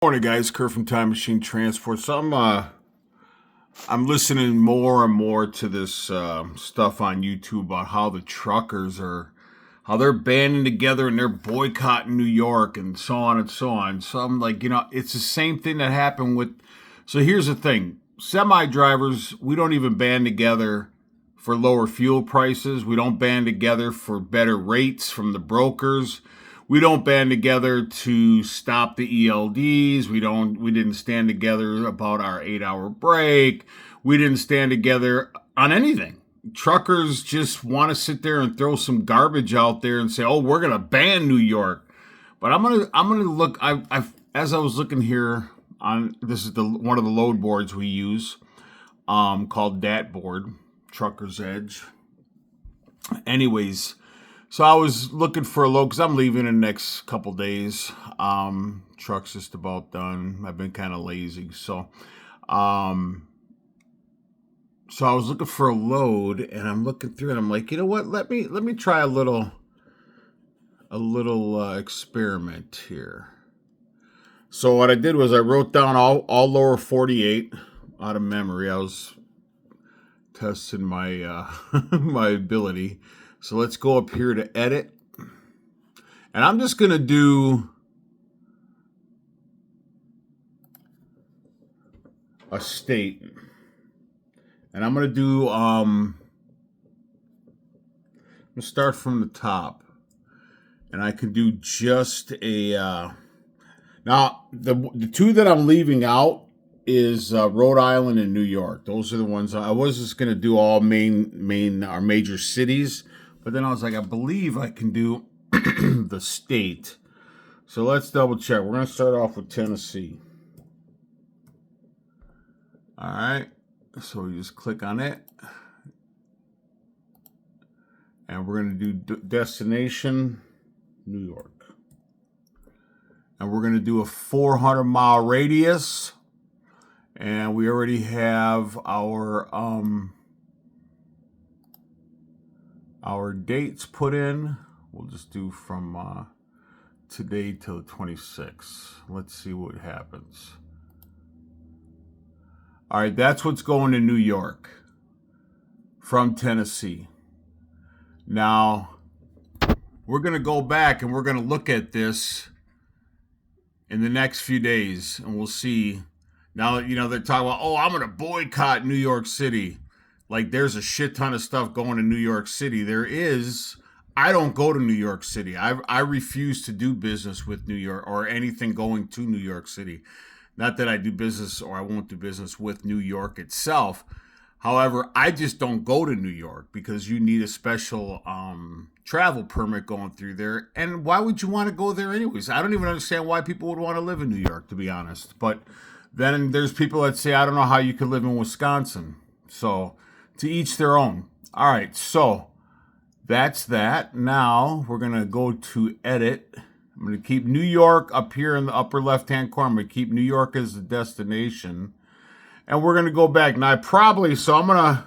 Morning, guys. Kurt from Time Machine Transport. So I'm listening more and more to this stuff on YouTube about how the truckers how they're banding together and they're boycotting New York and so on and so on. So I'm like, it's the same thing that happened with. So here's the thing: semi drivers, we don't even band together for lower fuel prices. We don't band together for better rates from the brokers. We don't band together to stop the ELDs. We didn't stand together about our 8-hour break. We didn't stand together on anything. Truckers just want to sit there and throw some garbage out there and say, "Oh, we're going to ban New York." But I'm going to look as I was looking here on this is one of the load boards we use called DAT board, Trucker's Edge. Anyways, so I was looking for a load because I'm leaving in the next couple days. Truck's just about done. I've been kind of lazy, so I was looking for a load, and I'm looking through, and I'm like, you know what? Let me try a little experiment here. So what I did was I wrote down all lower 48 out of memory. I was testing my my ability. So let's go up here to edit. And I'm just going to do a state. And I'm going to do, I'm going to start from the top. And I can do just a, now the two that I'm leaving out is Rhode Island and New York. Those are the ones I was just going to do all our major cities. But then I was like, I believe I can do the state. So let's double check. We're going to start off with Tennessee. All right. So we just click on it. And we're going to do destination, New York. And we're going to do a 400-mile radius. And we already have our dates put in. We'll just do from today till the 26th. Let's see what happens. All right, that's what's going to New York from Tennessee. Now, we're going to go back and we're going to look at this in the next few days, and we'll see. Now, they're talking about, oh, I'm going to boycott New York City. Like, there's a shit ton of stuff going to New York City. There is. I don't go to New York City. I refuse to do business with New York or anything going to New York City. Not that I do business or I won't do business with New York itself. However, I just don't go to New York because you need a special travel permit going through there. And why would you want to go there anyways? I don't even understand why people would want to live in New York, to be honest. But then there's people that say, I don't know how you could live in Wisconsin. So to each their own. All right, so that's that. Now we're going to go to edit. I'm going to keep New York up here in the upper left-hand corner. I'm going to keep New York as the destination. And we're going to go back. Now, I'm going to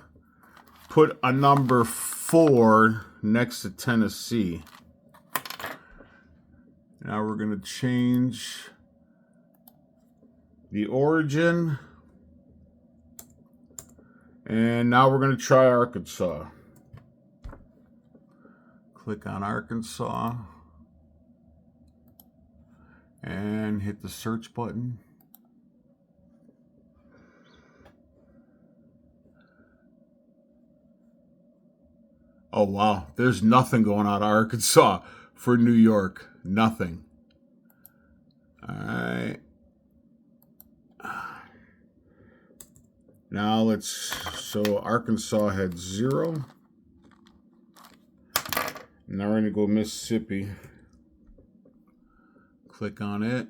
put a number 4 next to Tennessee. Now we're going to change the origin. And now we're going to try Arkansas. Click on Arkansas. And hit the search button. Oh, wow. There's nothing going on in Arkansas for New York. Nothing. All right. Now so Arkansas had 0. Now we're going to go Mississippi. Click on it.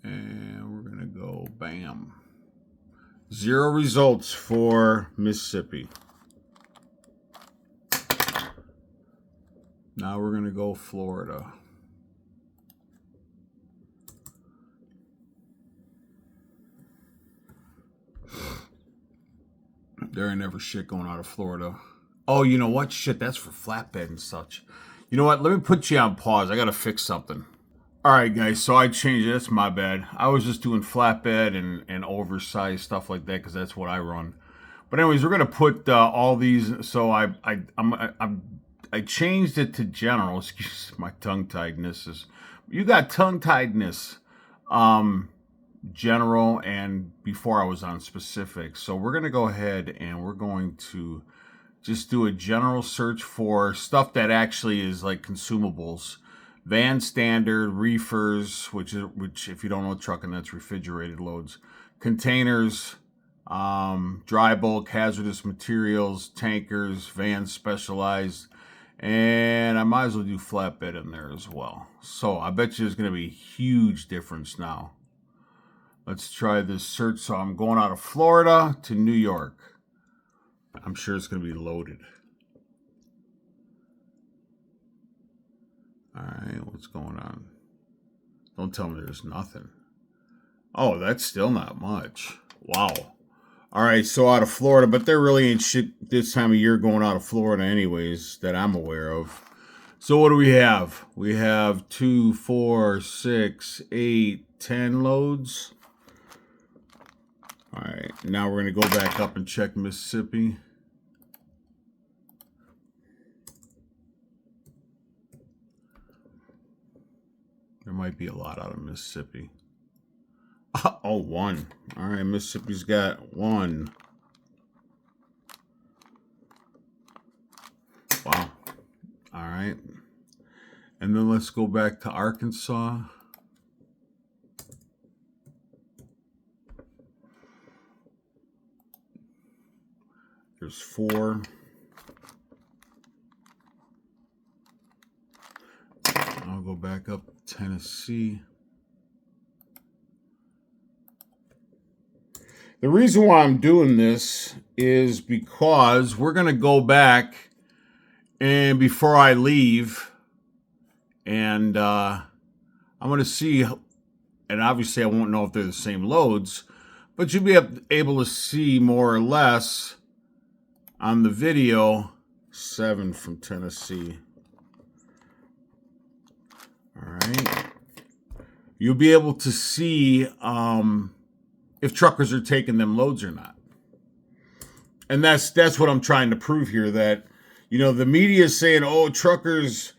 And we're going to go bam. 0 results for Mississippi. Now we're going to go Florida. There ain't never shit going out of Florida. Oh, you know what? Shit, that's for flatbed and such. You know what? Let me put you on pause. I got to fix something. All right, guys. So I changed it. That's my bad. I was just doing flatbed and oversized stuff like that because that's what I run. But anyways, we're gonna put all these. So I changed it to general. Excuse my tongue tiedness. You got tongue tiedness. Um, General, and before I was on specific. So we're gonna go ahead and we're going to just do a general search for stuff that actually is like consumables. Van standard, reefers, which if you don't know trucking, that's refrigerated loads, containers, dry bulk, hazardous materials, tankers, vans specialized, and I might as well do flatbed in there as well. So I bet you there's going to be a huge difference now. Let's try this search. So I'm going out of Florida to New York. I'm sure it's going to be loaded. All right, what's going on? Don't tell me there's nothing. Oh, that's still not much. Wow. All right, so out of Florida, but there really ain't shit this time of year going out of Florida anyways that I'm aware of. So what do we have? We have 2, 4, 6, 8, 10 loads. All right, now we're going to go back up and check Mississippi. There might be a lot out of Mississippi. Oh, one. All right, Mississippi's got one. Wow. All right. And then let's go back to Arkansas. There's 4. I'll go back up to Tennessee. The reason why I'm doing this is because we're going to go back and before I leave, and I'm going to see, and obviously I won't know if they're the same loads, but you'll be able to see more or less on the video. 7 from Tennessee. All right. You'll be able to see if truckers are taking them loads or not. And that's what I'm trying to prove here, that, the media is saying, oh, truckers,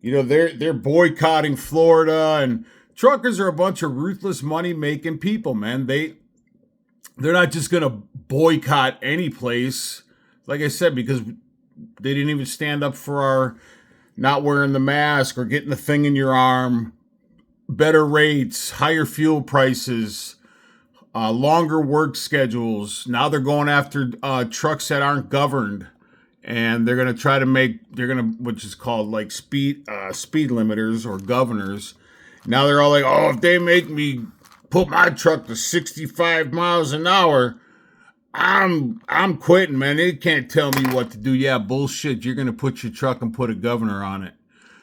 they're boycotting Florida, and truckers are a bunch of ruthless money-making people, man. They're not just going to boycott any place, like I said, because they didn't even stand up for our not wearing the mask or getting the thing in your arm, better rates, higher fuel prices, longer work schedules. Now they're going after trucks that aren't governed, and they're going to try to which is called like speed limiters or governors. Now they're all like, oh, if they make me put my truck to 65 miles an hour, I'm quitting, man. They can't tell me what to do. Yeah, bullshit. You're going to put your truck and put a governor on it.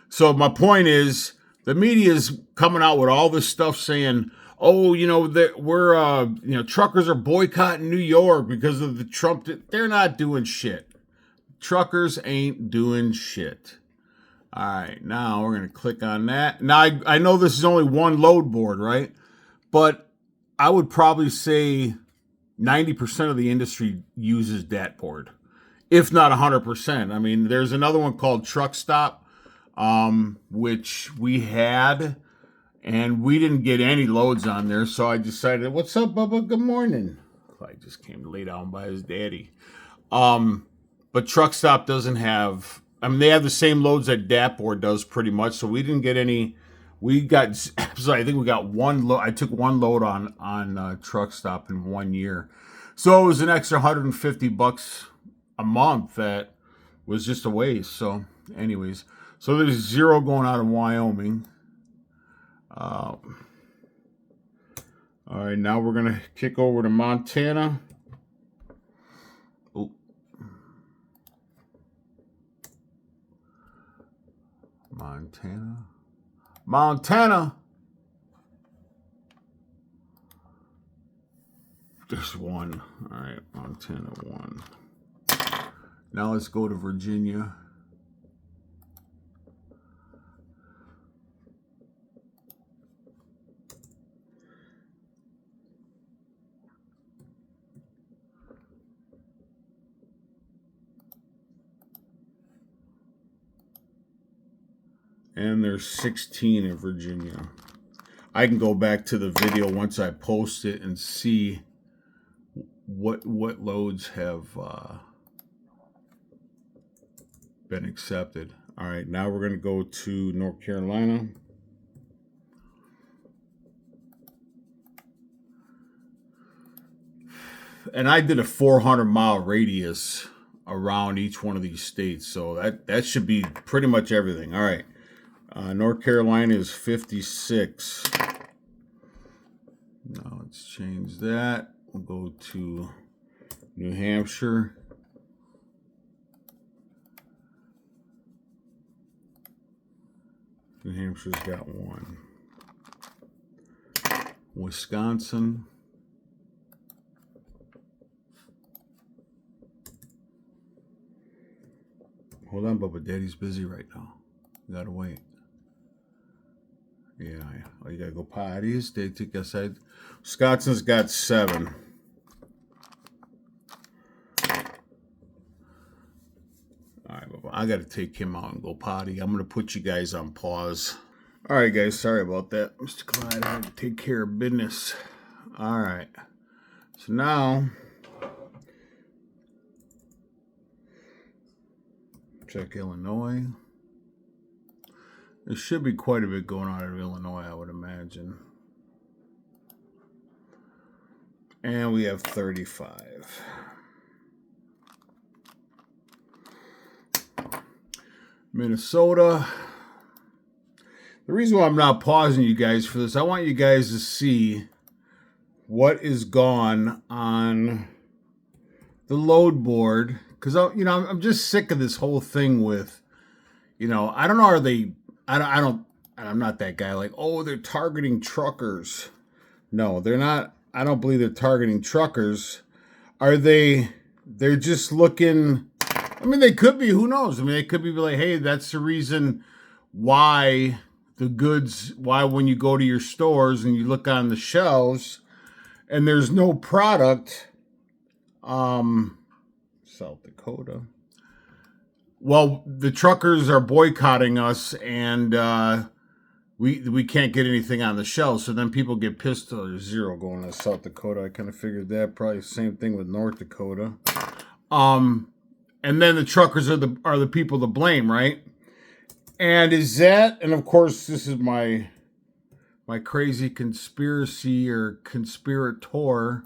So my point is, the media is coming out with all this stuff saying, oh, that we're, truckers are boycotting New York because of the Trump. They're not doing shit. Truckers ain't doing shit. All right, now we're going to click on that. Now, I know this is only one load board, right? But I would probably say 90% of the industry uses that board, if not 100%. I mean, there's another one called Truck Stop, which we had, and we didn't get any loads on there. So I decided, what's up, Bubba? Good morning. Clyde just came to lay down by his daddy. But Truck Stop doesn't have, they have the same loads that Dat board does pretty much. So we didn't get any. We got, so I think we got one load. I took one load on Truck Stop in 1 year. So it was an extra $150 a month that was just a waste. So anyways, so there's 0 going out of Wyoming. All right, now we're going to kick over to Montana. Oh. Montana. There's 1. All right, Montana 1. Now let's go to Virginia. And there's 16 in Virginia. I can go back to the video once I post it and see what loads have been accepted. All right, now we're going to go to North Carolina. And I did a 400-mile radius around each one of these states, so that should be pretty much everything. All right, North Carolina is 56. Now let's change that. We'll go to New Hampshire. New Hampshire's got 1. Wisconsin. Hold on, Bubba. Daddy's busy right now. You gotta wait. Yeah. Oh, you gotta go potties. They take aside. Wisconsin's got 7. All right, Bubba. I gotta take him out and go potty. I'm gonna put you guys on pause. All right, guys. Sorry about that. Mr. Clyde, I had to take care of business. All right. So now, check Illinois. There should be quite a bit going on in Illinois, I would imagine. And we have 35. Minnesota. The reason why I'm not pausing you guys for this, I want you guys to see what is gone on the load board. Because, I'm just sick of this whole thing with, I don't know, are they, I'm not that guy like, oh, they're targeting truckers. No, they're not. I don't believe they're targeting truckers. They're just looking, they could be, who knows? They could be like, hey, that's the reason why when you go to your stores and you look on the shelves and there's no product, South Dakota. Well, the truckers are boycotting us, and we can't get anything on the shelf. So then people get pissed. Oh, there's 0 going to South Dakota. I kind of figured that. Probably the same thing with North Dakota. And then the truckers are the people to blame, right? And and of course, this is my crazy conspiracy or conspirator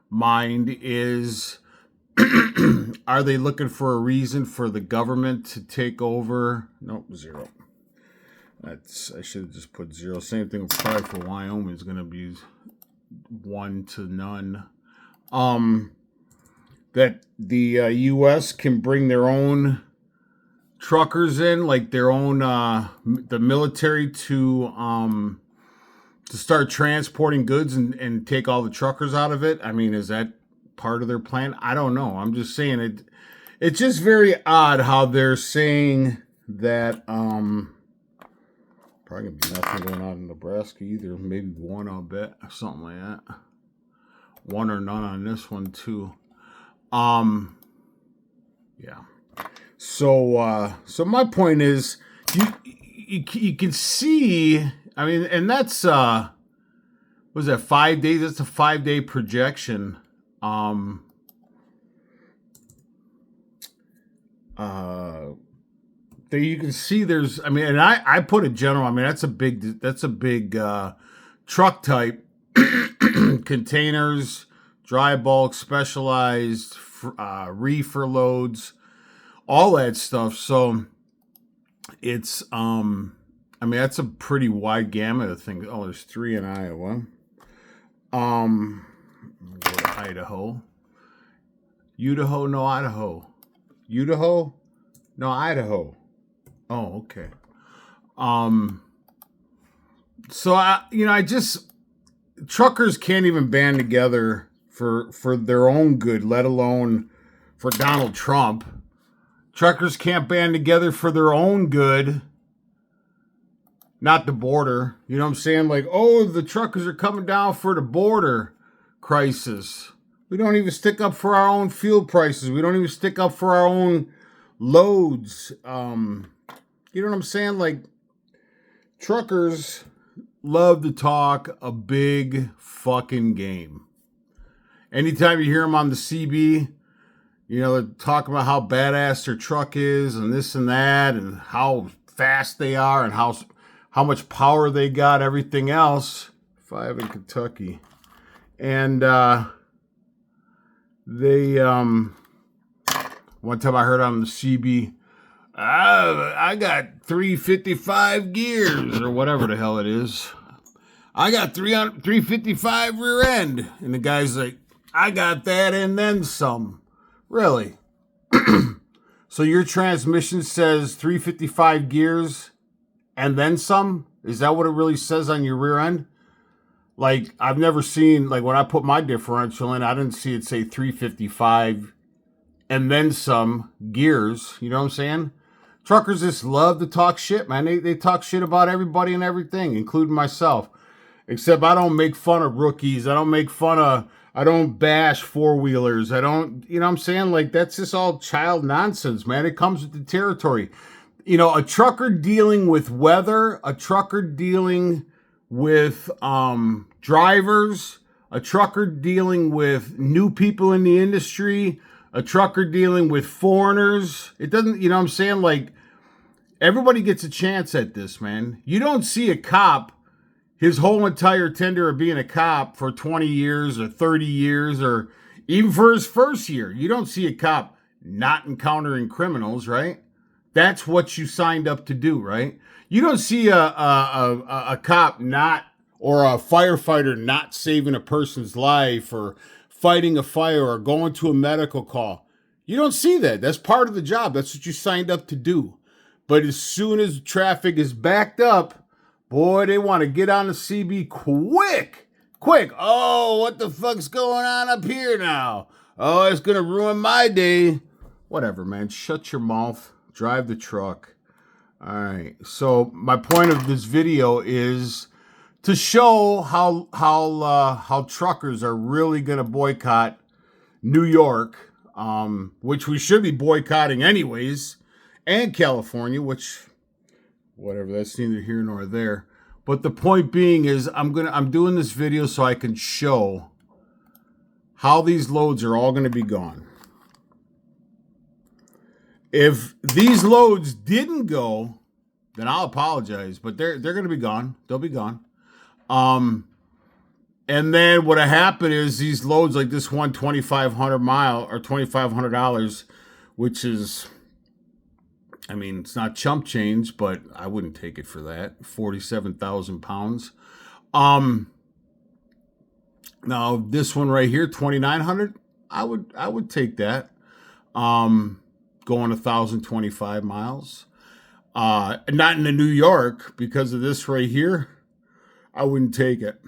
mind is, are they looking for a reason for the government to take over? Nope, 0. I should have just put 0. Same thing probably for Wyoming is going to be 1 to none. That the U.S. can bring their own truckers in, like their own the military to start transporting goods and take all the truckers out of it. Is that part of their plan? I don't know. I'm just saying it. It's just very odd how they're saying that. Probably gonna be nothing going on in Nebraska either. Maybe 1, I'll bet, or something like that. 1 or none on this one too. Yeah. So my point is, you can see. And that's was that 5 days? That's a 5-day projection. There you can see there's. And I put a general. That's a big truck type. Containers, dry bulk, specialized, reefer loads, all that stuff. So it's that's a pretty wide gamut of things. Oh, there's 3 in Iowa. Go to Idaho. Idaho, no Idaho. Idaho, no Idaho. Oh, okay. So truckers can't even band together for their own good, let alone for Donald Trump. Truckers can't band together for their own good. Not the border. You know what I'm saying? Like, oh, the truckers are coming down for the border crisis. We don't even stick up for our own fuel prices. We don't even stick up for our own loads. You know what I'm saying? Like, truckers love to talk a big fucking game. Anytime you hear them on the CB, you know, they're talking about how badass their truck is and this and that and how fast they are and how much power they got, everything else. 5 in Kentucky. And they, one time I heard on the CB, I got 355 gears or whatever the hell it is. I got 355 rear end. And the guy's like, I got that and then some. Really? So your transmission says 355 gears and then some? Is that what it really says on your rear end? Like, I've never seen, like, when I put my differential in, I didn't see it say 355 and then some gears. You know what I'm saying? Truckers just love to talk shit, man. They talk shit about everybody and everything, including myself. Except I don't make fun of rookies. I don't bash four-wheelers. I don't, you know what I'm saying? Like, that's just all child nonsense, man. It comes with the territory. You know, a trucker dealing with weather, a trucker dealing with drivers, a trucker dealing with new people in the industry, a trucker dealing with foreigners. It doesn't, you know what I'm saying? Like, everybody gets a chance at this, man. You don't see a cop, his whole entire tenure of being a cop for 20 years or 30 years or even for his first year. You don't see a cop not encountering criminals, right? That's what you signed up to do, right? You don't see a cop not, or a firefighter not saving a person's life or fighting a fire or going to a medical call. You don't see that. That's part of the job. That's what you signed up to do. But as soon as traffic is backed up, boy, they want to get on the CB quick. Oh, what the fuck's going on up here now? Oh, it's going to ruin my day. Whatever, man. Shut your mouth. Drive the truck. All right. So my point of this video is to show how truckers are really going to boycott New York, which we should be boycotting anyways, and California, which, whatever, that's neither here nor there. But the point being is I'm doing this video so I can show how these loads are all going to be gone. If these loads didn't go, then I'll apologize, but they're going to be gone. They'll be gone. And then what happened is these loads, like this one 2,500 mile or $2,500, which is, I mean, it's not chump change, but I wouldn't take it for that. 47,000 pounds. Now this one right here, 2,900, I would take that. Going 1,025 miles. Not in the New York because of this right here. I wouldn't take it.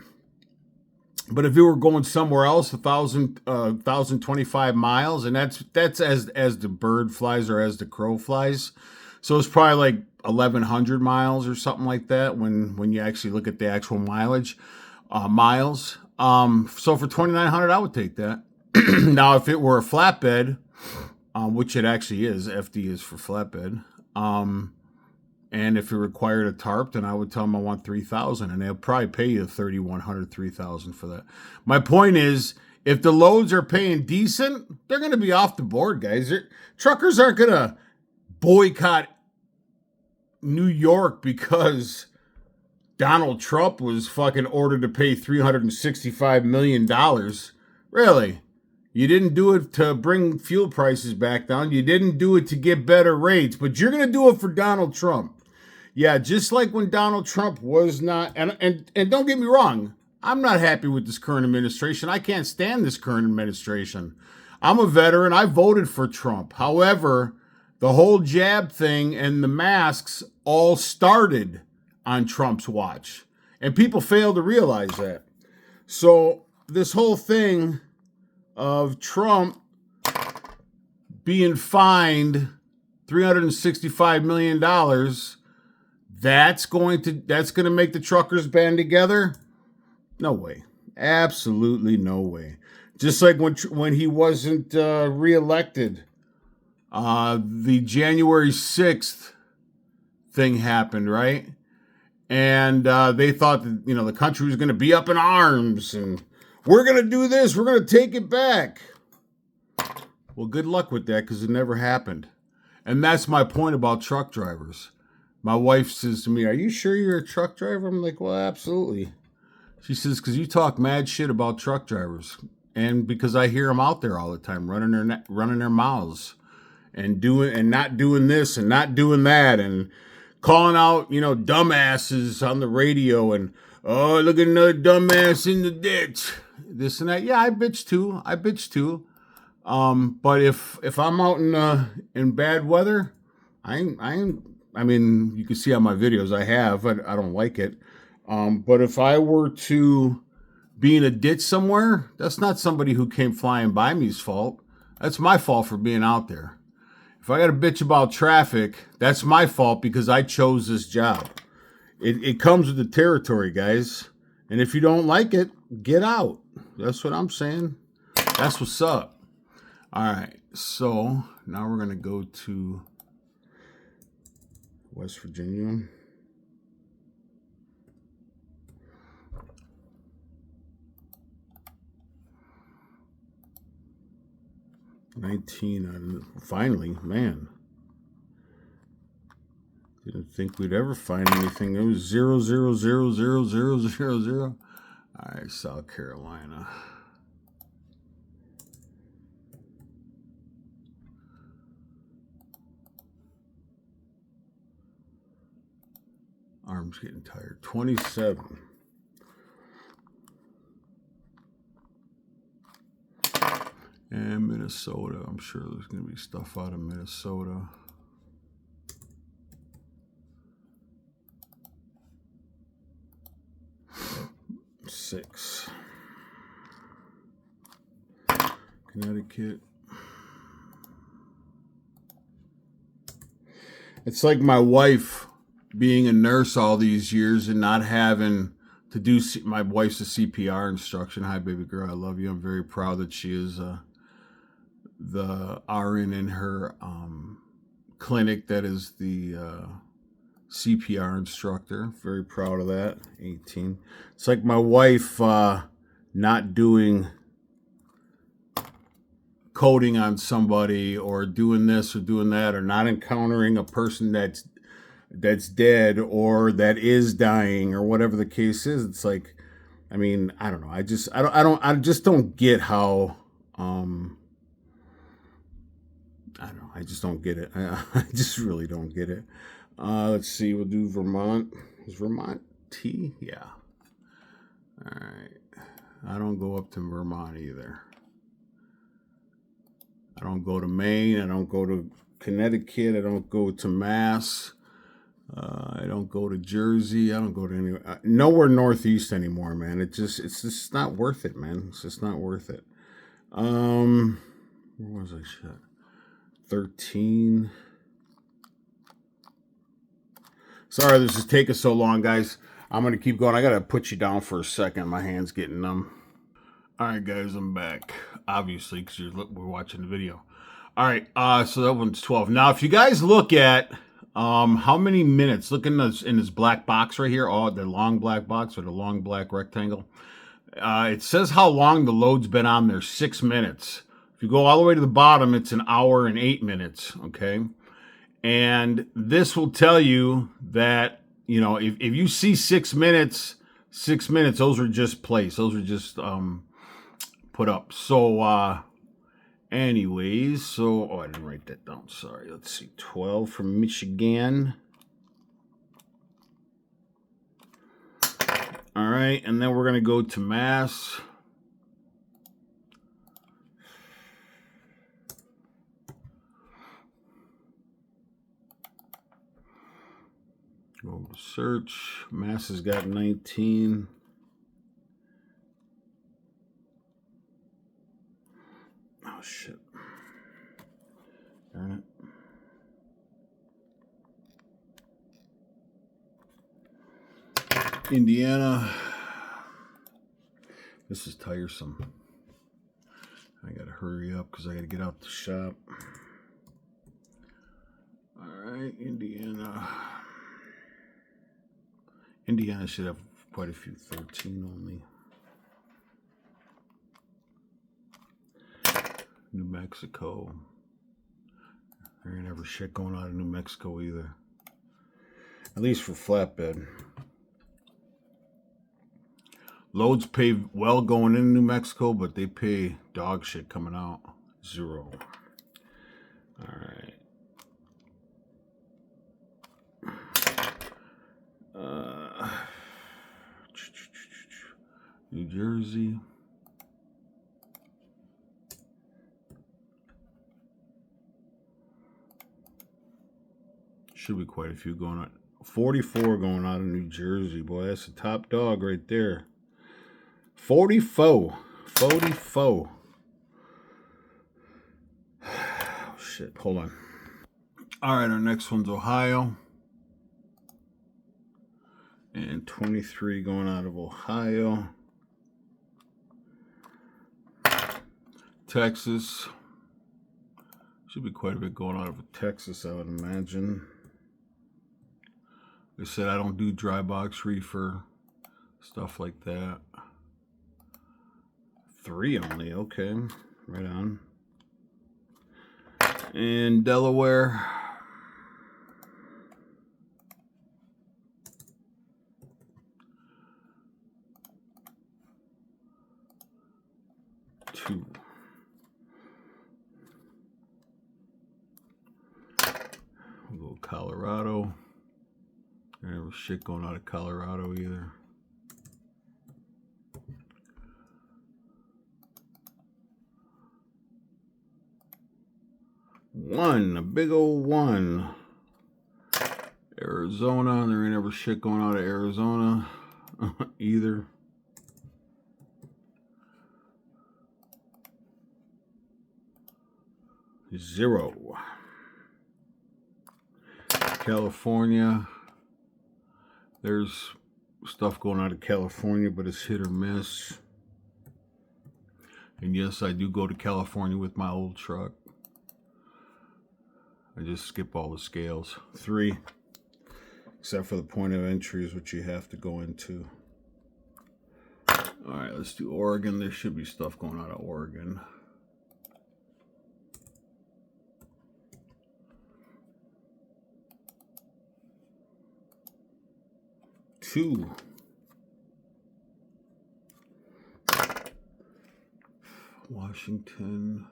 But if you were going somewhere else, 1,025 miles, and that's as the bird flies or as the crow flies. So it's probably like 1,100 miles or something like that when you actually look at the actual mileage, miles. So for 2,900, I would take that. Now, if it were a flatbed, which it actually is, FD is for flatbed. And if it required a tarp, then I would tell them I want 3,000, and they'll probably pay you 3,100, 3,000 for that. My point is, if the loads are paying decent, they're going to be off the board, guys. Truckers aren't going to boycott New York because Donald Trump was fucking ordered to pay $365 million. Really? You didn't do it to bring fuel prices back down. You didn't do it to get better rates, but you're going to do it for Donald Trump. Yeah, just like when Donald Trump was not, and don't get me wrong, I'm not happy with this current administration. I can't stand this current administration. I'm a veteran. I voted for Trump. However, the whole jab thing and the masks all started on Trump's watch, and people fail to realize that. So this whole thing of Trump being fined $365 million, that's going to make the truckers band together? No way. Absolutely no way. Just like when he wasn't reelected, the January 6th thing happened, right? And they thought that, you know, the country was going to be up in arms and we're going to do this. We're going to take it back. Well, good luck with that because it never happened. And that's my point about truck drivers. My wife says to me, "Are you sure you're a truck driver?" I'm like, "Well, absolutely." She says, "Because you talk mad shit about truck drivers." And because I hear them out there all the time running their mouths and doing and not doing this and not doing that and calling out, you know, dumbasses on the radio and, "Oh, look at another dumbass in the ditch." This and that. Yeah, I bitch too. But if I'm out in bad weather, I mean, you can see on my videos I don't like it. But if I were to be in a ditch somewhere, that's not somebody who came flying by me's fault. That's my fault for being out there. If I got to bitch about traffic, that's my fault because I chose this job. It comes with the territory, guys. And if you don't like it, get out. That's what I'm saying. That's what's up. All right. So now we're going to go to West Virginia. Finally, man. Didn't think we'd ever find anything. It was 0, 0, 0, 0, 0, 0, 0. All right, South Carolina. Arm's getting tired. 27. And Minnesota. I'm sure there's going to be stuff out of Minnesota. Six. Connecticut. It's like my wife being a nurse all these years and not having to do. My wife's a CPR instruction. Hi, baby girl. I love you. I'm very proud that she is the RN in her clinic that is the CPR instructor. Very proud of that. 18. It's like my wife not doing coding on somebody or doing this or doing that or not encountering a person that's dead or that is dying or whatever the case is. It's like, I mean, I don't know. I just don't get how I don't know. I just don't get it. I just really don't get it. Let's see. We'll do Vermont. Is Vermont T? Yeah. All right. I don't go up to Vermont either. I don't go to Maine. I don't go to Connecticut. I don't go to Mass. I don't go to Jersey. I don't go to anywhere. Nowhere Northeast anymore, man. It's just not worth it, man. It's just not worth it. Where was I shot? 13. Sorry this is taking so long, guys. I'm going to keep going. I got to put you down for a second. My hand's getting numb. All right, guys, I'm back. Obviously, because we're watching the video. All right, so that one's 12. Now, if you guys look at how many minutes, look in this black box right here, the long black box or the long black rectangle. It says how long the load's been on there, 6 minutes. If you go all the way to the bottom, it's an hour and 8 minutes, okay? And this will tell you that, you know, if you see 6 minutes, those are just placed. Those are just put up. So, anyways, oh, I didn't write that down. Sorry. Let's see. 12 from Michigan. All right. And then we're going to go to Mass. Go to search. Mass has got 19. Oh, shit. Darn it. Indiana. This is tiresome. I gotta hurry up because I gotta get out the shop. All right, Indiana. Indiana should have quite a few. 13 only. New Mexico. There ain't ever shit going on in New Mexico either. At least for flatbed. Loads pay well going in New Mexico, but they pay dog shit coming out. 0. All right. New Jersey. Should be quite a few going on. 44 going out of New Jersey. Boy, that's a top dog right there. 44. 44. Oh, shit. Hold on. All right, our next one's Ohio. And 23 going out of Ohio. Texas. Should be quite a bit going out of Texas, I would imagine. They said I don't do dry box reefer, stuff like that. 3 only, okay, right on. And Delaware. Two. We'll go Colorado. There was shit going out of Colorado either. A big old 1. Arizona, there ain't ever shit going out of Arizona either. Zero. California. There's stuff going out of California, but it's hit or miss. And yes, I do go to California with my old truck. I just skip all the scales. 3. Except for the point of entry is what you have to go into. All right, let's do Oregon. There should be stuff going out of Oregon. 2. Washington.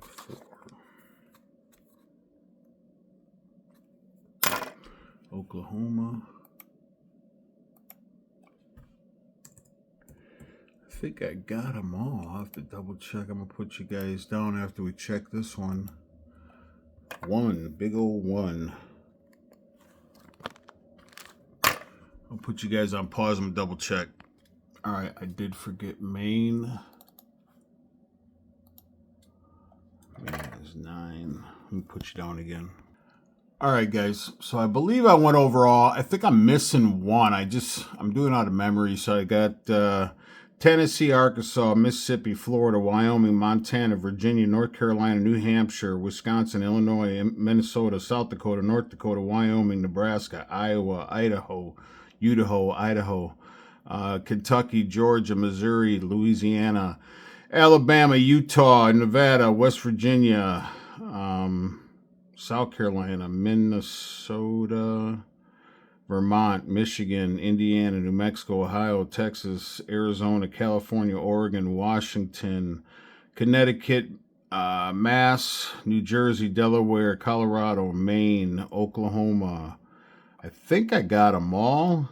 4. Oklahoma. I think I got them all. I'll have to double check. I'm going to put you guys down after we check this one. 1, big old 1. I'll put you guys on pause and double check. All right, I did forget Maine. Maine is 9. Let me put you down again. All right, guys. So I believe I went overall. I think I'm missing 1. I'm doing it out of memory. So I got Tennessee, Arkansas, Mississippi, Florida, Wyoming, Montana, Virginia, North Carolina, New Hampshire, Wisconsin, Illinois, Minnesota, South Dakota, North Dakota, Wyoming, Nebraska, Iowa, Idaho, Idaho, Kentucky, Georgia, Missouri, Louisiana, Alabama, Utah, Nevada, West Virginia, South Carolina, Minnesota, Vermont, Michigan, Indiana, New Mexico, Ohio, Texas, Arizona, California, Oregon, Washington, Connecticut, Mass, New Jersey, Delaware, Colorado, Maine, Oklahoma. I think I got them all,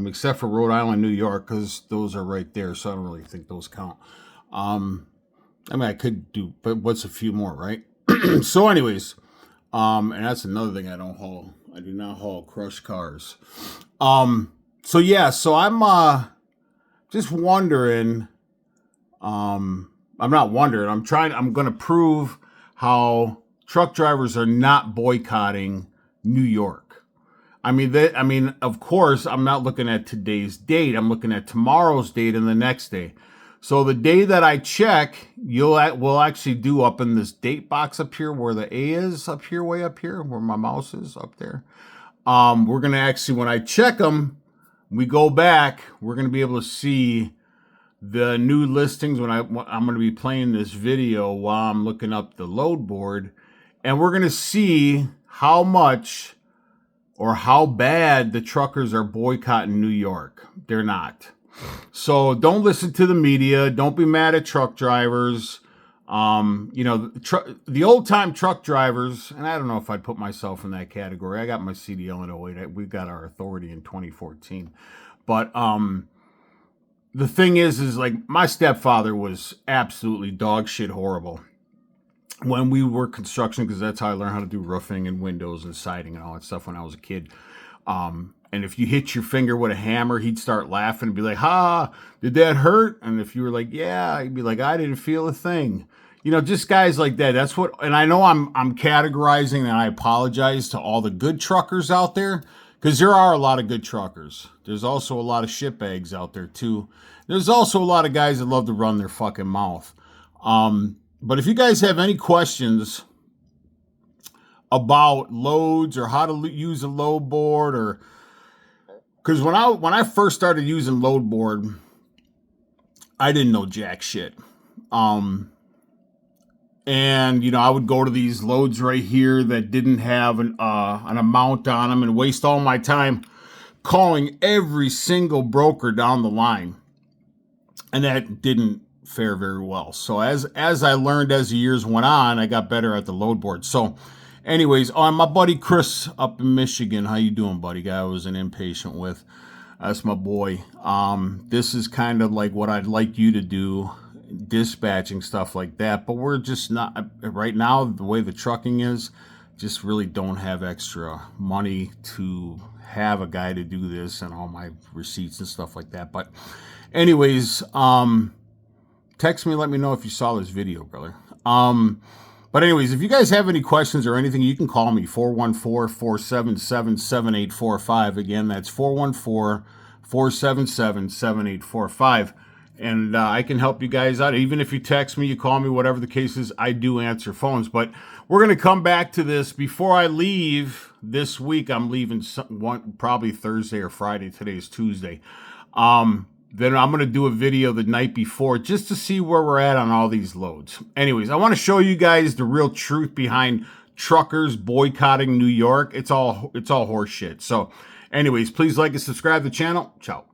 except for Rhode Island, New York, because those are right there, so I don't really think those count. I mean, I could do, but what's a few more, right? So anyways, and that's another thing I don't haul. I do not haul crushed cars. So yeah, so I'm just wondering. I'm not wondering. I'm going to prove how truck drivers are not boycotting New York. I mean, of course, I'm not looking at today's date. I'm looking at tomorrow's date and the next day. So the day that I check, we'll actually do up in this date box up here where the A is up here, way up here, where my mouse is up there. We're going to actually, when I check them, we go back, we're going to be able to see the new listings when I'm going to be playing this video while I'm looking up the load board. And we're going to see how much or how bad the truckers are boycotting New York. They're not. So don't listen to the media. Don't be mad at truck drivers. The old time truck drivers, and I don't know if I'd put myself in that category. I got my CDL in 08. We got our authority in 2014. But the thing is like my stepfather was absolutely dog shit horrible when we were construction, because that's how I learned how to do roofing and windows and siding and all that stuff when I was a kid. And if you hit your finger with a hammer, he'd start laughing and be like, "Ha, did that hurt?" And if you were like, "Yeah," he'd be like, "I didn't feel a thing." Just guys like that. That's what, and I know I'm categorizing, and I apologize to all the good truckers out there, because there are a lot of good truckers. There's also a lot of shitbags out there too. There's also a lot of guys that love to run their fucking mouth. But if you guys have any questions about loads or how to use a load board, or because when I first started using load board, I didn't know jack shit. And I would go to these loads right here that didn't have an amount on them and waste all my time calling every single broker down the line, and that didn't fare very well. So as I learned as the years went on, I got better at the load board. So anyways, my buddy Chris up in Michigan, how you doing, buddy? Guy I was an impatient with. That's my boy. This is kind of like what I'd like you to do, dispatching stuff like that. But we're just not, right now, the way the trucking is, just really don't have extra money to have a guy to do this and all my receipts and stuff like that. But anyways, text me, let me know if you saw this video, brother. But anyways, if you guys have any questions or anything, you can call me, 414-477-7845. Again, that's 414-477-7845. And I can help you guys out. Even if you text me, you call me, whatever the case is, I do answer phones. But we're going to come back to this. Before I leave this week, I'm leaving probably Thursday or Friday. Today's Tuesday. Then I'm going to do a video the night before just to see where we're at on all these loads. Anyways, I want to show you guys the real truth behind truckers boycotting New York. It's all horse shit. So anyways, please like and subscribe to the channel. Ciao.